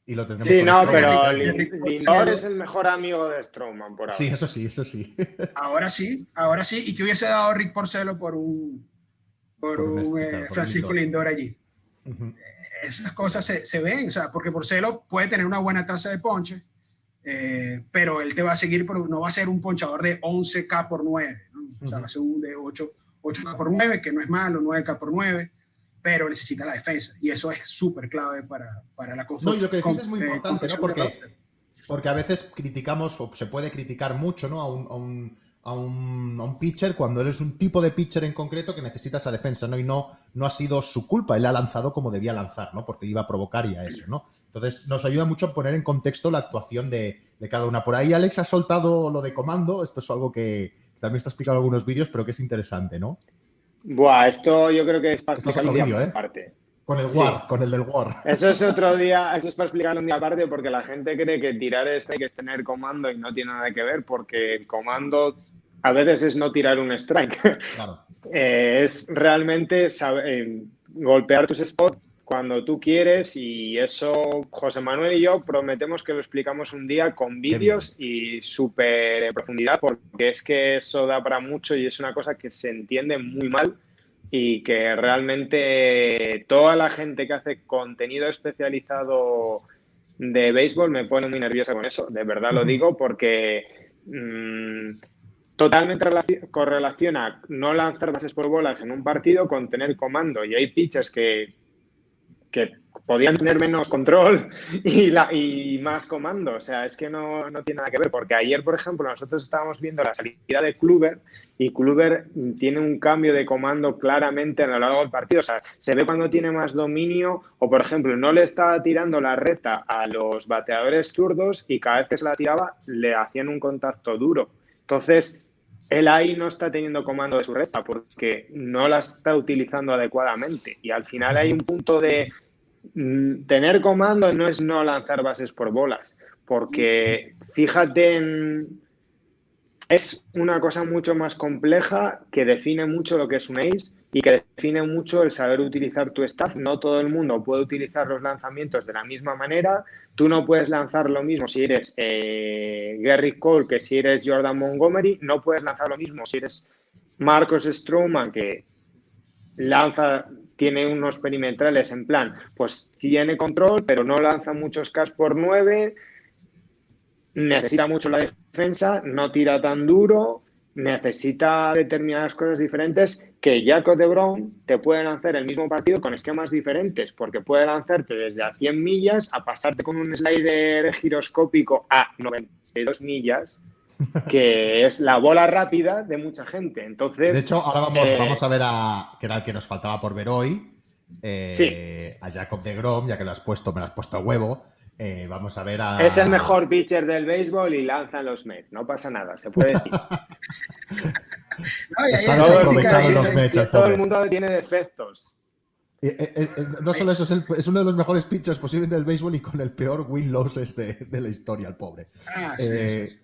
Y lo tendremos Sí, con no, Stroman. pero Lindor es el mejor amigo de Stroman por ahora. Sí, eso sí, eso sí. Ahora sí. ¿Y qué hubiese dado Rick Porcello por un Francisco Lindor allí? Esas cosas se ven, o sea, porque Porcello puede tener una buena tasa de ponche, pero él te va a seguir, pero no va a ser un ponchador de 11K por 9, ¿no? O sea, va a ser un de 8K por 9, que no es malo, 9K por 9, pero necesita la defensa, y eso es súper clave para la construcción. No, y lo que decís es muy importante, ¿no? Porque a veces criticamos, o se puede criticar mucho, ¿no? A un pitcher cuando él es un tipo de pitcher en concreto que necesita esa defensa, ¿no? Y no ha sido su culpa, él ha lanzado como debía lanzar, ¿no? Porque iba a provocar ya eso, ¿no? Entonces nos ayuda mucho a poner en contexto la actuación de cada una. Por ahí Alex ha soltado lo de comando, esto es algo que también está explicado en algunos vídeos, pero que es interesante, ¿no? Buah, esto yo creo que es para explicar un día aparte. Con el War, sí. Con el del War. Eso es otro día, eso es para explicarlo un día aparte, porque la gente cree que tirar strike es tener comando y no tiene nada que ver, porque el comando a veces es no tirar un strike. Claro. Es realmente golpear tus spots cuando tú quieres, y eso José Manuel y yo prometemos que lo explicamos un día con vídeos y súper en profundidad, porque es que eso da para mucho y es una cosa que se entiende muy mal y que realmente toda la gente que hace contenido especializado de béisbol me pone muy nerviosa con eso, de verdad lo digo, porque totalmente correlaciona no lanzar bases por bolas en un partido con tener comando, y hay pitchers que podían tener menos control y más comando. O sea, es que no tiene nada que ver, porque ayer, por ejemplo, nosotros estábamos viendo la salida de Kluber, y Kluber tiene un cambio de comando claramente a lo largo del partido. O sea, se ve cuando tiene más dominio, o por ejemplo, no le estaba tirando la recta a los bateadores zurdos y cada vez que se la tiraba le hacían un contacto duro. Entonces, él ahí no está teniendo comando de su recta porque no la está utilizando adecuadamente, y al final hay un punto de tener comando no es no lanzar bases por bolas, porque fíjate es una cosa mucho más compleja que define mucho lo que es un ace y que define mucho el saber utilizar tu staff. No todo el mundo puede utilizar los lanzamientos de la misma manera. Tú no puedes lanzar lo mismo si eres Gerrit Cole que si eres Jordan Montgomery. No puedes lanzar lo mismo si eres Marcus Stroman, que tiene unos perimetrales en plan, pues tiene control, pero no lanza muchos Ks por 9, necesita mucho la defensa, no tira tan duro, necesita determinadas cosas diferentes que Jacob deGrom te puede lanzar el mismo partido con esquemas diferentes, porque puede lanzarte desde a 100 millas a pasarte con un slider giroscópico a 92 millas, que es la bola rápida de mucha gente. Entonces, de hecho, ahora vamos a ver que era el que nos faltaba por ver hoy, a Jacob deGrom, ya que me lo has puesto a huevo. Vamos a ver a... Es el mejor pitcher del béisbol y lanza en los Mets. No pasa nada, se puede decir. Están desaprovechados los Mets. Todo el mundo tiene defectos. No solo eso, es uno de los mejores pitchers posiblemente del béisbol y con el peor win-loss de la historia, el pobre. Sí.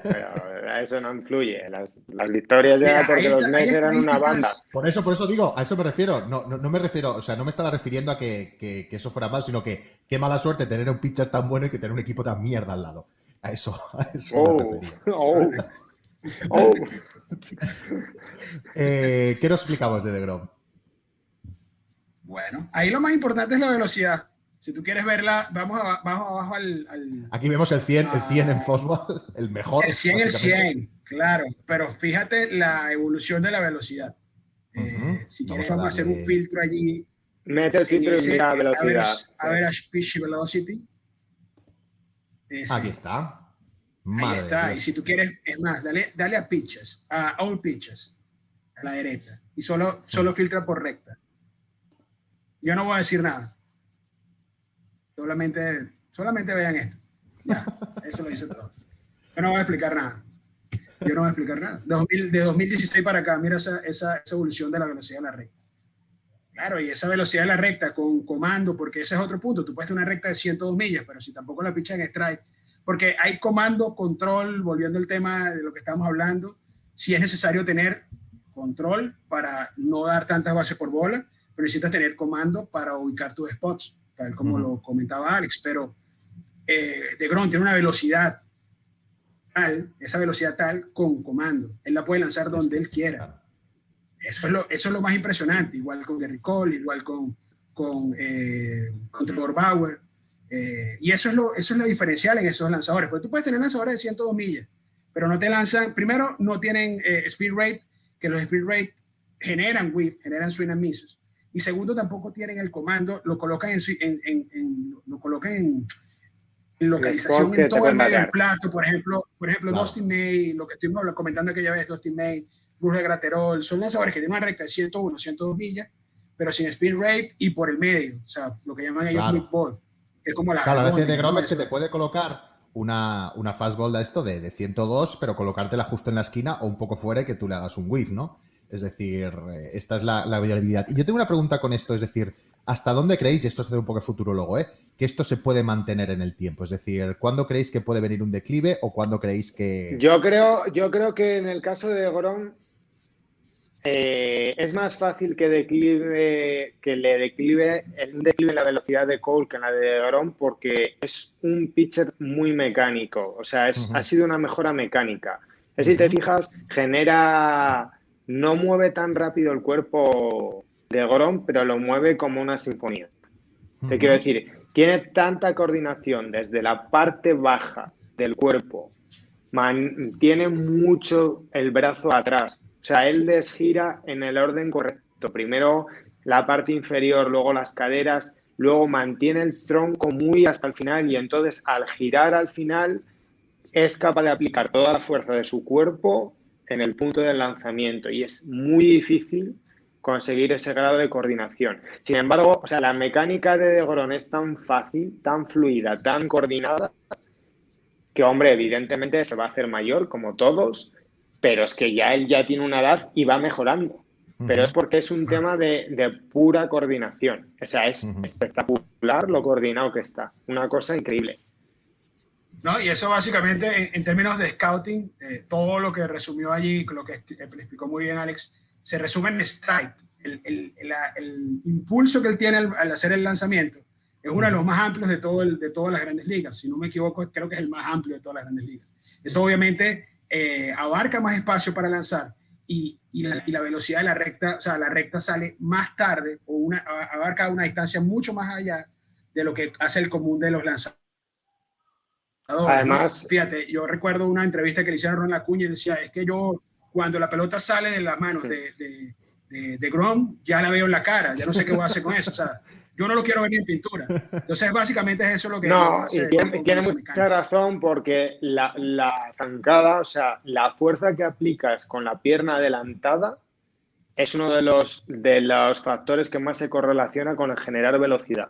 Pero eso no influye. Las victorias Mira, ya porque los Nets eran una banda. Por eso digo, a eso me refiero. No me refiero, o sea, no me estaba refiriendo a que eso fuera mal, sino que qué mala suerte tener un pitcher tan bueno y que tener un equipo tan mierda al lado. A eso me refería. Oh. ¿Qué nos explicamos de DeGrom? Bueno, ahí lo más importante es la velocidad. Si tú quieres verla, vamos abajo al Aquí vemos el 100 en Fosball, el mejor. el 100, básicamente. 100, claro. Pero fíjate la evolución de la velocidad. Si quieres, vamos a hacer un filtro allí. Mete el filtro y mira la velocidad. Average pitch velocity. Aquí está. Ahí está. Y si tú quieres, es más, dale a pitches, a all pitches, a la derecha. Y solo filtra por recta. Yo no voy a decir nada. Solamente vean esto. Ya, eso lo dice todo. Yo no voy a explicar nada. De 2016 para acá, mira esa evolución de la velocidad de la recta. Claro, y esa velocidad de la recta con comando, porque ese es otro punto. Tú puedes tener una recta de 102 millas, pero si tampoco la pichas en strike, porque hay comando, control, volviendo al tema de lo que estamos hablando, si es necesario tener control para no dar tantas bases por bola, pero necesitas tener comando para ubicar tus spots, tal como lo comentaba Alex, pero DeGrom tiene una velocidad tal, esa velocidad tal con comando. Él la puede lanzar donde él quiera. Eso es lo más impresionante, igual con Gary Cole, igual con Trevor Bauer. Y eso es lo diferencial en esos lanzadores, porque tú puedes tener lanzadores de 102 millas, pero no te lanzan, primero no tienen speed rate, que los speed rate generan whiff, generan swing and misses, y segundo tampoco tienen el comando, lo colocan en localización en todo el medio del plato, por ejemplo claro. Dustin May, lo que estuvimos comentando aquella vez, Dustin May, Bruce de Graterol, son lanzadores que tienen una recta de 101, 102 millas, pero sin speed rate y por el medio, o sea, lo que llaman ellos whip ball. Es como la gracia de DeGrom es que te puede colocar una fastball de esto de 102, pero colocártela justo en la esquina o un poco fuera y que tú le hagas un whiff, ¿no? Es decir, esta es la viabilidad. Y yo tengo una pregunta con esto, es decir, ¿hasta dónde creéis, y esto es hacer un poco futurólogo, que esto se puede mantener en el tiempo? Es decir, ¿cuándo creéis que puede venir un declive o cuándo creéis que...? Yo creo que en el caso de DeGrom es más fácil que le declive en la velocidad de Cole que en la de DeGrom porque es un pitcher muy mecánico, o sea, ha sido una mejora mecánica. Si te fijas, no mueve tan rápido el cuerpo de DeGrom, pero lo mueve como una sinfonía. Te quiero decir, tiene tanta coordinación desde la parte baja del cuerpo, mantiene mucho el brazo atrás. O sea, él desgira en el orden correcto. Primero la parte inferior, luego las caderas, luego mantiene el tronco muy hasta el final y entonces al girar al final es capaz de aplicar toda la fuerza de su cuerpo en el punto del lanzamiento y es muy difícil conseguir ese grado de coordinación. Sin embargo, o sea, la mecánica de DeGrom es tan fácil, tan fluida, tan coordinada que, hombre, evidentemente se va a hacer mayor como todos, pero es que él ya tiene una edad y va mejorando. Pero es porque es un tema de pura coordinación. O sea, es espectacular lo coordinado que está. Una cosa increíble. No, y eso básicamente, en términos de scouting, todo lo que resumió allí, lo que explicó muy bien Alex, se resume en strike. El impulso que él tiene al hacer el lanzamiento es uno de los más amplios de todas las grandes ligas. Si no me equivoco, creo que es el más amplio de todas las grandes ligas. Eso obviamente abarca más espacio para lanzar y la velocidad de la recta, o sea, la recta sale más tarde o abarca una distancia mucho más allá de lo que hace el común de los lanzadores. Además, ¿no? Fíjate, yo recuerdo una entrevista que le hicieron a Ron Acuña y decía, es que yo cuando la pelota sale de las manos de DeGrom, ya la veo en la cara, ya no sé qué voy a hacer con eso, o sea, yo no lo quiero ver ni en pintura. Entonces, básicamente es eso lo que... No, y tiene mucha razón porque la zancada, o sea, la fuerza que aplicas con la pierna adelantada es uno de los factores que más se correlaciona con el generar velocidad.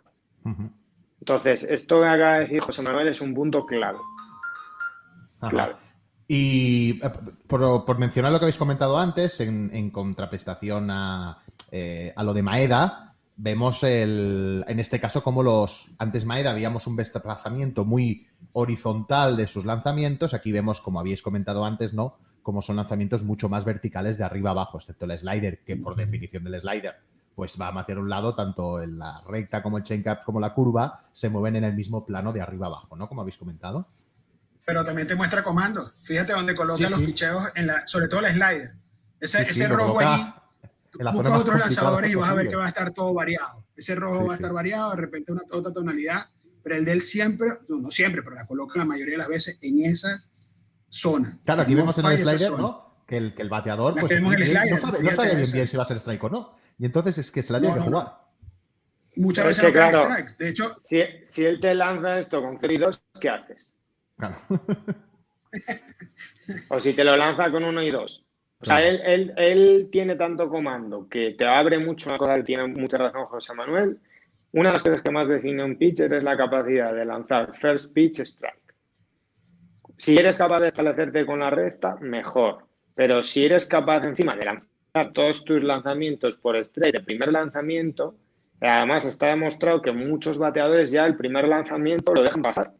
Entonces, esto que acaba de decir José Manuel es un punto clave. Clave. Y por mencionar lo que habéis comentado antes, en contraprestación a lo de Maeda, vemos en este caso como antes Maeda veíamos un desplazamiento muy horizontal de sus lanzamientos, aquí vemos, como habéis comentado antes, ¿no? Como son lanzamientos mucho más verticales de arriba abajo, excepto el slider, que por definición del slider pues va hacia un lado, tanto en la recta como el chain cap como la curva se mueven en el mismo plano de arriba abajo, ¿no? Como habéis comentado. Pero también te muestra comandos. Fíjate dónde coloca los picheos, sobre todo el slider. Ese lo rojo allí, en la zona buscas más otros lanzadores y vas a ver posible. que va a estar todo variado. Ese rojo va a estar variado, de repente otra tonalidad, pero el de él siempre, no siempre, pero la coloca la mayoría de las veces en esa zona. Claro, aquí No vemos en el slider, ¿no? Que el bateador La pues, que vemos en el slider, no sabe bien, esa. si va a ser strike o no. Y entonces es que se la tiene que jugar. Muchas Pero veces es que, no caen claro, strikes. De hecho, si él te lanza esto con 0 y 2, ¿qué haces? Claro. O si te lo lanza con 1 y 2. O sea, Claro. él tiene tanto comando que te abre mucho una cosa que tiene mucha razón José Manuel. Una de las cosas que más define un pitcher es la capacidad de lanzar first pitch strike. Si eres capaz de establecerte con la recta, mejor. Pero si eres capaz encima de lanzar todos tus lanzamientos por strike de primer lanzamiento, además está demostrado que muchos bateadores ya el primer lanzamiento lo dejan pasar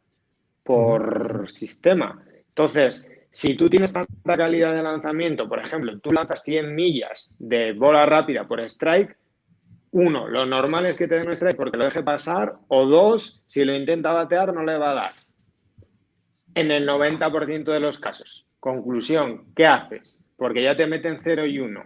por sistema. Entonces, si tú tienes tanta calidad de lanzamiento, por ejemplo, tú lanzas 100 millas de bola rápida por strike, uno, lo normal es que te den un strike porque lo deje pasar, o dos, si lo intenta batear no le va a dar. En el 90% de los casos. Conclusión, ¿qué haces? Porque ya te meten 0 y 1.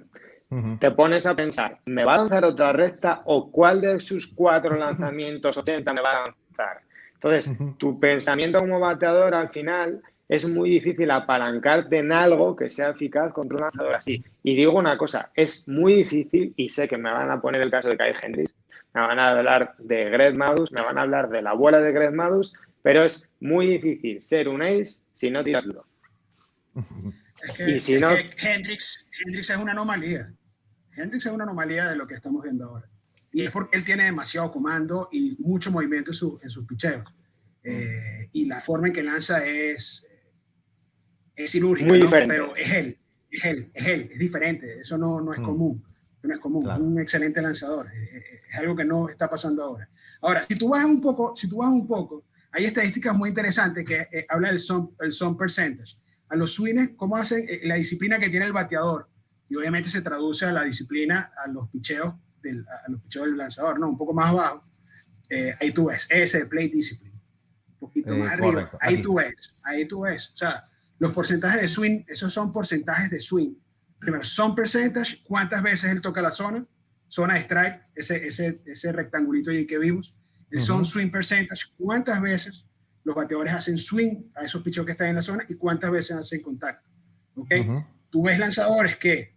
Te pones a pensar, ¿me va a lanzar otra recta o cuál de sus 4 lanzamientos 80 me va a lanzar? Entonces, tu pensamiento como bateador al final es muy difícil apalancarte en algo que sea eficaz contra un lanzador así. Y digo una cosa, es muy difícil, y sé que me van a poner el caso de Kyle Hendricks, me van a hablar de Greg Maddux, me van a hablar de la abuela de Greg Maddux, pero es muy difícil ser un ace si no tiras duro. Es que Hendricks es una anomalía. Hendricks es una anomalía de lo que estamos viendo ahora. Y es porque él tiene demasiado comando y mucho movimiento en sus picheos. Y la forma en que lanza es cirúrgica, muy ¿no? diferente. Pero es él, es diferente. Eso no es común. No es común. Claro. Es un excelente lanzador. Es algo que no está pasando ahora. Ahora, si tú bajas un poco, hay estadísticas muy interesantes que habla del zone percentage. A los swings, ¿cómo hacen la disciplina que tiene el bateador? Y obviamente se traduce a la disciplina, a los picheos del lanzador, ¿no? Un poco más abajo. Ahí tú ves, ese play discipline. Un poquito más arriba. Correcto. Ahí tú ves. O sea, los porcentajes de swing, esos son porcentajes de swing. Primero, son percentage, cuántas veces él toca la zona de strike, ese rectangulito ahí que vimos. El son swing percentage, cuántas veces los bateadores hacen swing a esos picheos que están en la zona y cuántas veces hacen contacto. ¿Ok? Tú ves lanzadores que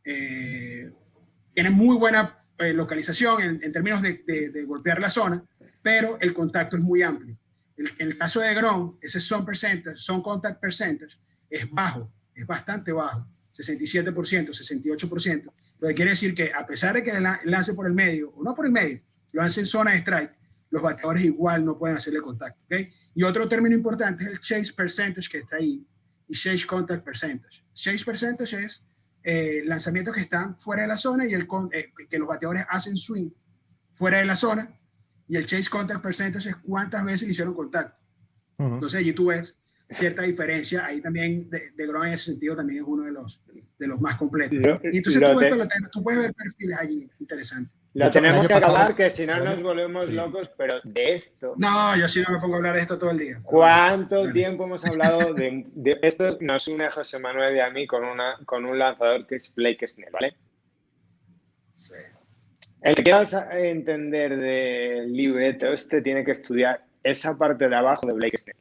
tienen muy buena localización en términos de golpear la zona, pero el contacto es muy amplio. En el caso de Grom, ese son contact percentage, es bajo, es bastante bajo, 67%, 68%, lo que quiere decir que a pesar de que lance por el medio, o no por el medio, lo lance en zona de strike, los bateadores igual no pueden hacerle contacto. ¿Okay? Y otro término importante es el chase percentage que está ahí, y chase contact percentage. Chase percentage es lanzamientos que están fuera de la zona y que los bateadores hacen swing fuera de la zona, y el chase contact percentage es cuántas veces hicieron contacto. Entonces allí tú ves cierta diferencia. Ahí también de Grom en ese sentido también es uno de los más completos. Y entonces tú puedes ver perfiles allí interesantes. Lo tenemos que acabar, que si no nos volvemos locos, pero de esto... No, yo sí no me pongo a hablar de esto todo el día. ¿Cuánto tiempo hemos hablado de esto? Nos une a José Manuel y a mí con un lanzador que es Blake Snell, ¿vale? Sí. El que quieras entender del libreto tiene que estudiar esa parte de abajo de Blake Snell.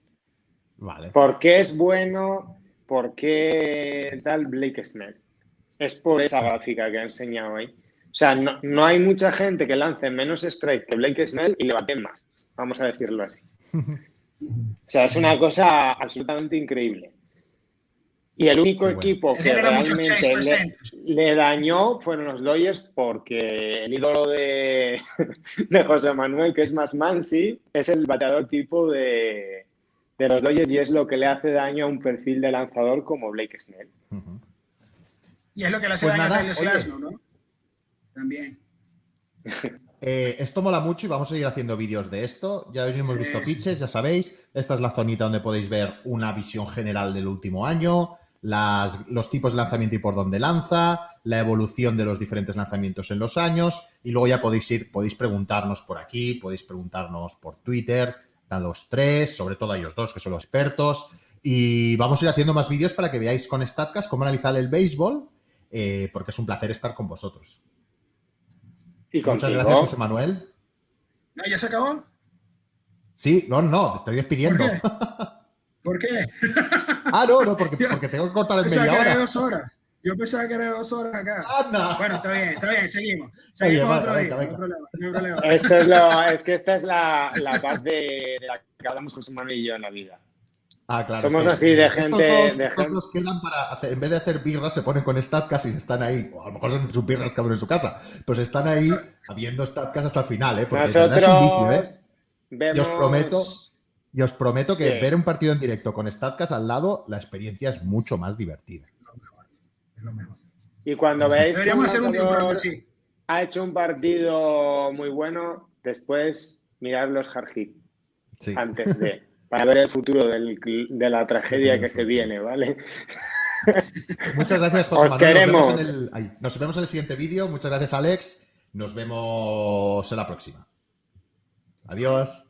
Vale. ¿Por qué es bueno? ¿Por qué tal Blake Snell? Es por esa gráfica que he enseñado ahí. O sea, no hay mucha gente que lance menos strike que Blake Snell y le baten más. Vamos a decirlo así. O sea, es una cosa absolutamente increíble. Y el único equipo que realmente le dañó fueron los Dodgers, porque el ídolo de José Manuel, que es más Mansi, es el bateador tipo de los Dodgers y es lo que le hace daño a un perfil de lanzador como Blake Snell. Y es lo que le hace daño a Tyler Glasnow, ¿no? También. Esto mola mucho y vamos a ir haciendo vídeos de esto. Ya hoy hemos Sí, visto sí, pitches, ya sabéis. Esta es la zonita donde podéis ver una visión general del último año, los tipos de lanzamiento y por dónde lanza, la evolución de los diferentes lanzamientos en los años, y luego ya podéis preguntarnos por aquí, podéis preguntarnos por Twitter, a los tres, sobre todo a ellos dos, que son los expertos, y vamos a ir haciendo más vídeos para que veáis con StatCast cómo analizar el béisbol, porque es un placer estar con vosotros. Y Muchas contigo. gracias, José Manuel. ¿Ya se acabó? Sí, no, te estoy despidiendo. ¿Por qué? ¿Por qué? No, porque tengo que cortar en Pensaba media que era hora. 2 horas. Yo pensaba que era 2 horas acá. ¡Anda! Bueno, está bien, seguimos. Está bien, Seguimos otro venga, día, venga. no hay problema. Es que esta es la paz de la que hablamos José Manuel y yo en la vida. Claro. Somos es que, así de estos gente. estos dos quedan para hacer, en vez de hacer birras, se ponen con StatCast y están ahí. O a lo mejor son sus birras cada uno en su casa. Pues están ahí habiendo StatCast hasta el final, porque de verdad es un vicio, Vemos... Y os prometo que Sí. ver un partido en directo con StatCast al lado, la experiencia es mucho más divertida. Es lo mejor. Y cuando veáis que Deberíamos hacer un uno programa así. ha hecho un partido muy bueno, después mirar los hard hit Sí. antes de, para ver el futuro de la tragedia que se viene, ¿vale? Muchas gracias, José Os Manuel. queremos. Nos vemos en el siguiente vídeo. Muchas gracias, Alex. Nos vemos en la próxima. Adiós.